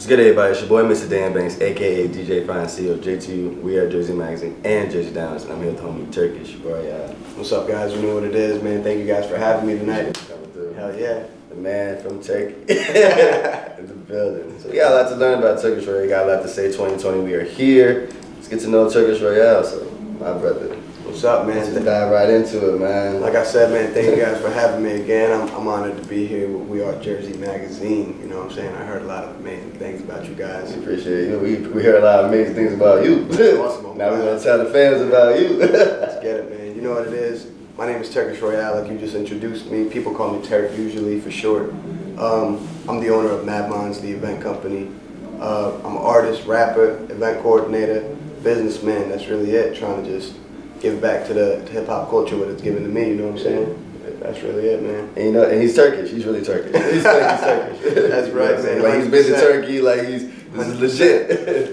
What's good, everybody? It's your boy, Mr. Dan Banks, aka DJ Fine CEO, JTU. We are Jersey Magazine and Jersey Downs, and I'm here with homie Turkish Royale. What's up, guys? You know what it is, man. Thank you guys for having me tonight. Coming through. Hell yeah. The man from Turkey in the building. So we got a lot to learn about Turkish Royale. We got a lot to say. 2020, we are here. Let's get to know Turkish Royale. So, my brother. What's up, man? Let's dive right into it, man. Like I said, man, thank you guys for having me again. I'm honored to be here with We Are Jersey Magazine. You know what I'm saying? I heard a lot of amazing things about you guys. We appreciate you. We heard a lot of amazing things about you. Awesome. Now we're going to tell the fans about you. Let's get it, man. You know what it is? My name is Turkish Royale, like you just introduced me. People call me Turk usually for short. I'm the owner of Madminds, the event company. I'm an artist, rapper, event coordinator, businessman. That's really it. Trying to just give back to the hip-hop culture what it's given to me, you know what I'm saying? That's really it, man. And you know, and he's Turkish. He's really Turkish. He's Turkish. That's right, man. Like he's been to Turkey. Like this is legit.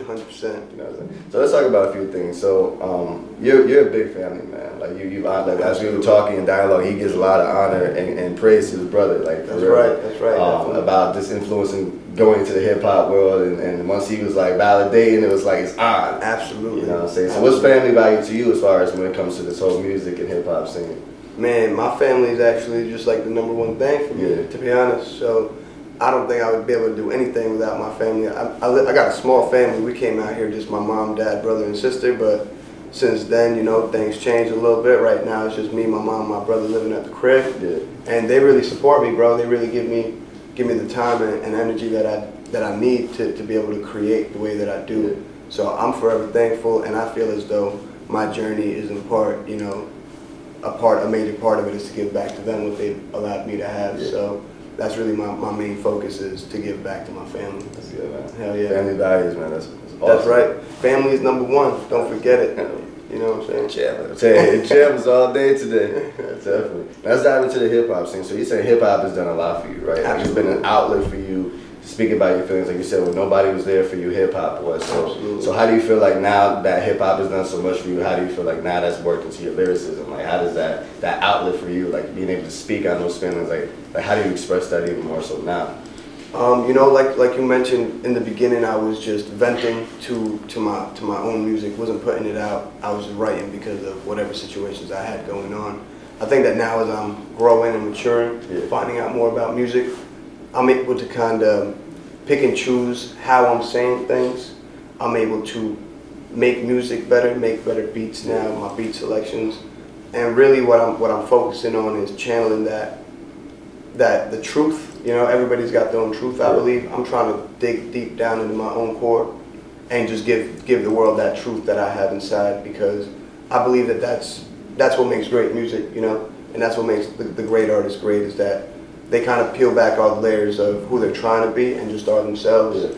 100%. You know what I'm saying? So let's talk about a few things. So you're a big family man. Like you like as we were talking in dialogue, he gives a lot of honor and praise to his brother. Like that's right. That's right. About this influence and going into the hip hop world, and once he was like validating, it was like it's on. Absolutely. You know what I'm saying? So what's family value to you as far as when it comes to this whole music and hip hop scene? Man, my family is actually just like the number one thing for me, to be honest. So I don't think I would be able to do anything without my family. I got a small family. We came out here just my mom, dad, brother, and sister. But since then, you know, things changed a little bit. Right now, it's just me, my mom, my brother living at the crib, and they really support me, bro. They really give me the time and energy that I need to be able to create the way that I do. So I'm forever thankful, and I feel as though my journey is in part, you know, a major part of it is to give back to them what they've allowed me to have. So that's really my main focus is to give back to my family. That's good, man. Hell yeah. Family values, man. That's awesome. That's right. Family is number one. Don't forget it. You know what I'm saying? Champs all day today. Definitely. Let's dive into the hip hop scene. So you say hip hop has done a lot for you, right? Like it's been an outlet for you to speak about your feelings. Like you said, when nobody was there for you, hip hop was. So how do you feel like now that hip hop has done so much for you? How do you feel like now that's worked into your lyricism? Like how does that outlet for you, like being able to speak on those feelings, like how do you express that even more so now? You know, like you mentioned in the beginning, I was just venting to my own music. Wasn't putting it out. I was just writing because of whatever situations I had going on. I think that now as I'm growing and maturing, finding out more about music, I'm able to kind of pick and choose how I'm saying things. I'm able to make music better, make better beats now, my beat selections, and really what I'm focusing on is channeling that the truth. You know, everybody's got their own truth, I believe. I'm trying to dig deep down into my own core and just give the world that truth that I have inside, because I believe that that's what makes great music, you know, and that's what makes the great artists great, is that they kind of peel back all the layers of who they're trying to be and just are themselves.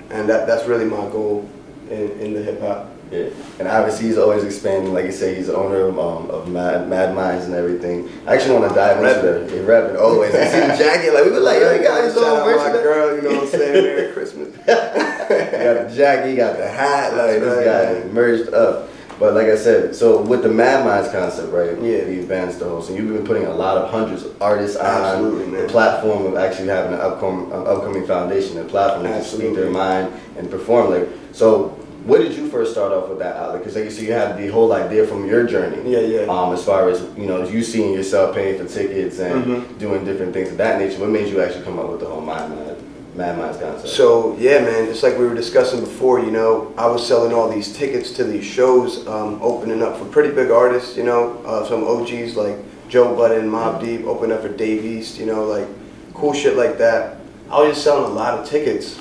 And that's really my goal in the hip hop. Yeah, and obviously he's always expanding. Like you say, he's the owner of Madminds and everything. I actually want to dive into the rapping always. I see the jacket, like we were like, yo, he got his own version. Shout out my girl, you know what I'm saying? Merry Christmas. He got the jacket, he got the hat. Like this guy is merged up. But like I said, so with the Madminds concept, right? Yeah. The events, the whole. So you've been putting a lot of hundreds of artists on the platform of actually having an upcoming foundation, a platform to speak their mind and perform. Like so. What did you first start off with that outlet? Because like you see, you had the whole idea from your journey. As far as you know, you seeing yourself paying for tickets and doing different things of that nature. What made you actually come up with the whole Madminds concept? So yeah, man, just like we were discussing before, you know, I was selling all these tickets to these shows, opening up for pretty big artists. You know, some OGs like Joe Budden, Mobb Deep, opening up for Dave East. You know, like cool shit like that. I was just selling a lot of tickets,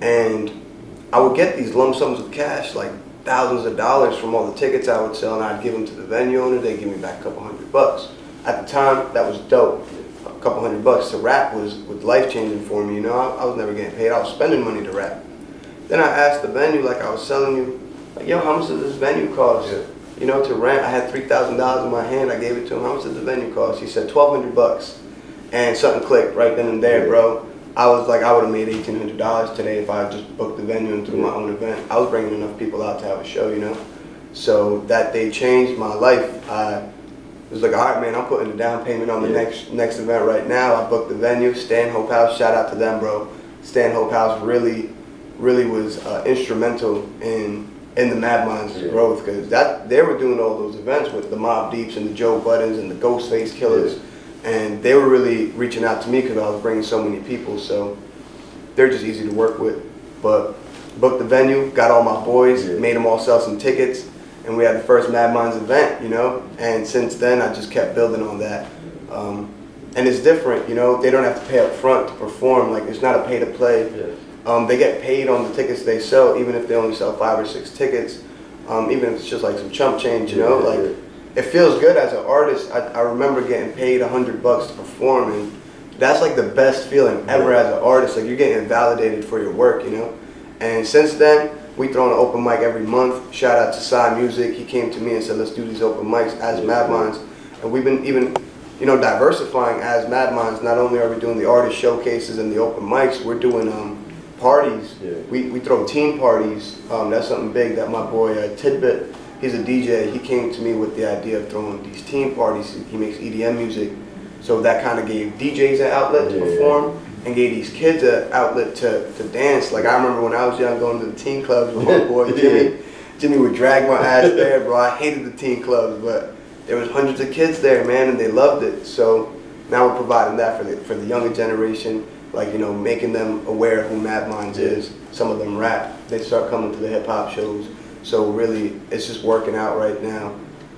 and I would get these lump sums of cash, like thousands of dollars from all the tickets I would sell, and I'd give them to the venue owner. They'd give me back a couple $100. At the time, that was dope. A couple $100 to rap was life-changing for me. You know, I was never getting paid. I was spending money to rap. Then I asked the venue, like I was selling you, like, yo, how much does this venue cost? You know, to rent. I had $3,000 in my hand. I gave it to him. How much does the venue cost? He said $1,200. And something clicked right then and there, bro. I was like, I would have made $1,800 today if I just booked the venue and threw my own event. I was bringing enough people out to have a show, you know. So that day changed my life. I was like, all right, man, I'm putting a down payment on the next event right now. I booked the venue, Stanhope House. Shout out to them, bro. Stanhope House really really was instrumental in the Madminds' growth, because they were doing all those events with the Mobb Deeps and the Joe Buttons and the Ghostface Killers, and they were really reaching out to me because I was bringing so many people. So they're just easy to work with. But booked the venue, got all my boys, made them all sell some tickets, and we had the first Madminds event, you know. And since then, I just kept building on that. And it's different, you know. They don't have to pay up front to perform. Like, it's not a pay to play. They get paid on the tickets they sell, even if they only sell 5 or 6 tickets, even if it's just like some chump change, you know. Like, it feels good as an artist. I remember getting paid $100 to perform, and that's like the best feeling ever as an artist. Like, you're getting validated for your work, you know. And since then, we throw an open mic every month. Shout out to Psy Music. He came to me and said, let's do these open mics as Madminds. And we've been even, you know, diversifying as Madminds. Not only are we doing the artist showcases and the open mics, we're doing parties. We throw team parties. That's something big that my boy Tidbit, he's a DJ. He came to me with the idea of throwing these team parties. He makes EDM music. So that kind of gave DJs an outlet to perform, and gave these kids an outlet to dance. Like, I remember when I was young going to the teen clubs with my boy Jimmy. Jimmy would drag my ass there, bro. I hated the teen clubs, but there was hundreds of kids there, man, and they loved it. So now we're providing that for the younger generation, like, you know, making them aware of who Madminds is. Some of them rap. They start coming to the hip hop shows. So really, it's just working out right now.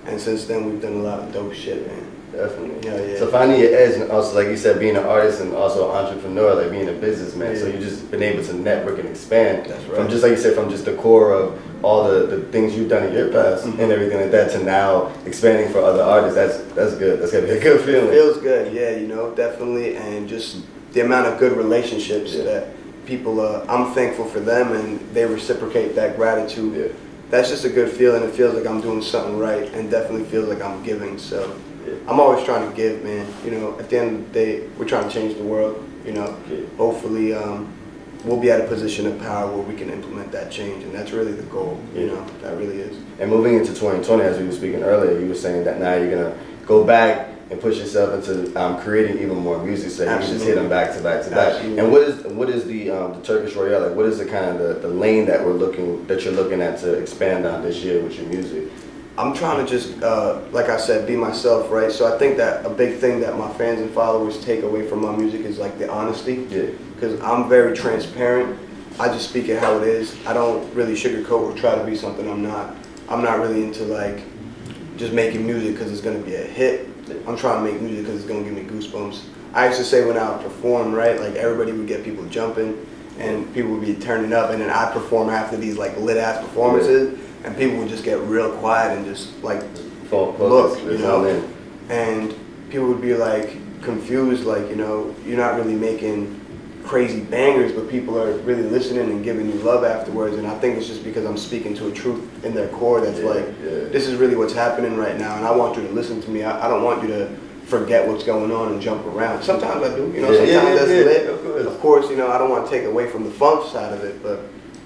And since then, we've done a lot of dope shit, man. Definitely. Yeah. So finding your edge, and also, like you said, being an artist and also an entrepreneur, like being a businessman. So you've just been able to network and expand. That's right. From just, like you said, from just the core of all the things you've done in your past and everything like that, to now expanding for other artists. That's good. That's gotta be a good feeling. It feels good, yeah, you know, definitely. And just the amount of good relationships that people, I'm thankful for them, and they reciprocate that gratitude. That's just a good feeling. It feels like I'm doing something right, and definitely feels like I'm giving. So I'm always trying to give, man. You know, at the end of the day, we're trying to change the world, you know. Hopefully we'll be at a position of power where we can implement that change, and that's really the goal, you know. That really is. And moving into 2020, as we were speaking earlier, you were saying that now you're going to go back and push yourself into creating even more music, so you can just hit them back to back to back. And what is the Turkish Royale? Like, what is the kind of the lane that you're looking at to expand on this year with your music? I'm trying to just, like I said, be myself, right? So I think that a big thing that my fans and followers take away from my music is like the honesty. Because I'm very transparent. I just speak it how it is. I don't really sugarcoat or try to be something I'm not. I'm not really into like just making music because it's going to be a hit. I'm trying to make music because it's going to give me goosebumps. I used to say when I would perform, right, like everybody would get people jumping and people would be turning up, and then I'd perform after these like lit ass performances, and people would just get real quiet and just like look, you know, and people would be like confused, like, you know, you're not really making crazy bangers, but people are really listening and giving you love afterwards. And I think it's just because I'm speaking to a truth in their core that's this is really what's happening right now, and I want you to listen to me. I don't want you to forget what's going on and jump around. Sometimes I do, you know, sometimes that's lit. Of course, you know, I don't want to take away from the funk side of it, but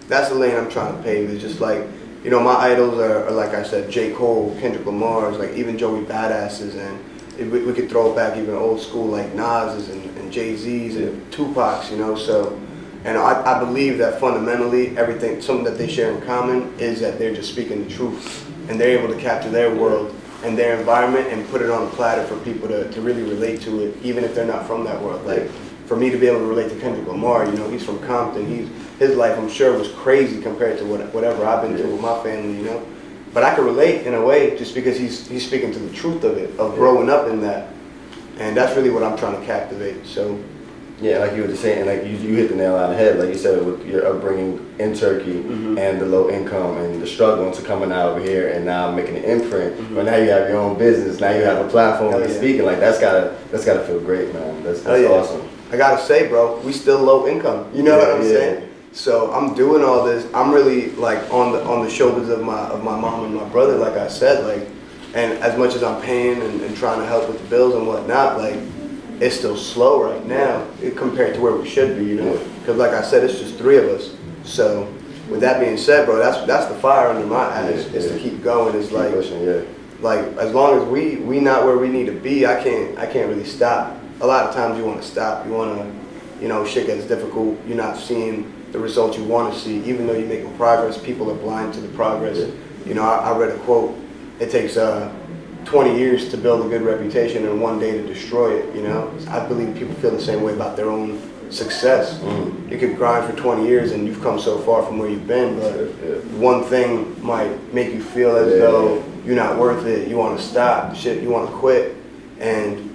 that's the lane I'm trying to pave. It's just like, you know, my idols are like I said, J. Cole, Kendrick Lamar's, like even Joey Badass's, and we could throw it back even old school like Nas's and Jay-Z's and Tupac's, you know. So, and I believe that fundamentally everything, something that they share in common is that they're just speaking the truth, and they're able to capture their world and their environment and put it on a platter for people to really relate to it, even if they're not from that world. Like, for me to be able to relate to Kendrick Lamar, you know, he's from Compton. His life, I'm sure, was crazy compared to whatever I've been through with my family, you know. But I can relate in a way just because he's speaking to the truth of it, of growing up in that. And that's really what I'm trying to captivate. So, yeah, like you were just saying, like you hit the nail on the head. Like you said, with your upbringing in Turkey and the low income and the struggle into coming out over here and now making an imprint. But now you have your own business. Now you have a platform to speak. Like that's gotta feel great, man. That's awesome. I gotta say, bro, we still low income. You know what I'm saying? So I'm doing all this. I'm really like on the shoulders of my mom and my brother, like I said, like. And as much as I'm paying and trying to help with the bills and whatnot, like, it's still slow right now compared to where we should be, you know? Because like I said, it's just 3 of us. So with that being said, bro, that's the fire under my eyes, is to keep going. It's like, like as long as we not where we need to be, I can't really stop. A lot of times you want to stop. You want to, you know, shit gets difficult. You're not seeing the results you want to see. Even though you're making progress, people are blind to the progress. You know, I read a quote, it takes 20 years to build a good reputation and one day to destroy it, you know? I believe people feel the same way about their own success. You could grind for 20 years and you've come so far from where you've been, but one thing might make you feel as though you're not worth it, you want to stop, shit, you want to quit. And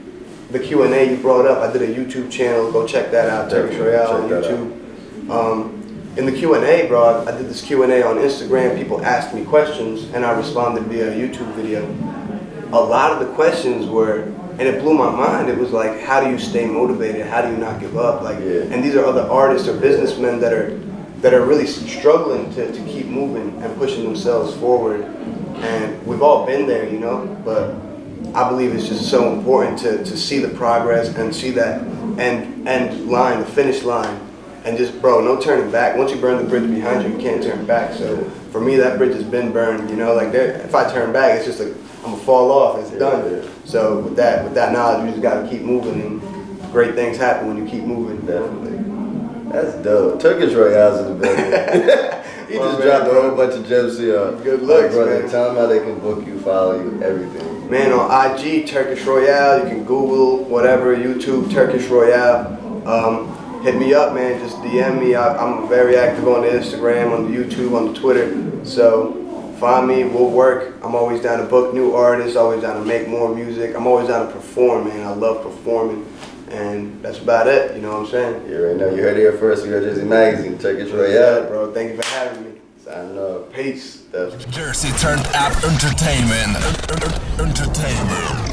the Q&A you brought up, I did a YouTube channel, go check that out, Turkish Royale on YouTube. In the Q&A, bro, I did this Q&A on Instagram, people asked me questions and I responded via a YouTube video. A lot of the questions were, and it blew my mind, it was like, how do you stay motivated? How do you not give up? Like, and these are other artists or businessmen that are really struggling to keep moving and pushing themselves forward. And we've all been there, you know, but I believe it's just so important to see the progress and see that end line, the finish line, and just, bro, no turning back. Once you burn the bridge behind you, you can't turn back. So for me, that bridge has been burned, you know, like if I turn back, it's just like, I'm gonna fall off, it's done. So with that knowledge, you just gotta keep moving, and great things happen when you keep moving. Definitely. That's dope. Turkish Royale's in the building. He just dropped a whole bunch of gems here. Good looks, brother. man. Tell them how they can book you, follow you, everything. Man, on IG, Turkish Royale, you can Google, whatever, YouTube, Turkish Royale. Hit me up, man, just DM me. I'm very active on the Instagram, on the YouTube, on the Twitter. So find me, we'll work. I'm always down to book new artists, always down to make more music. I'm always down to perform, man. I love performing. And that's about it, you know what I'm saying? You already know. You heard it here first. You heard Jersey Magazine, Turkish Royale. Yeah, bro. Thank you for having me. Signing off. Peace. Jersey turned up entertainment. Entertainment.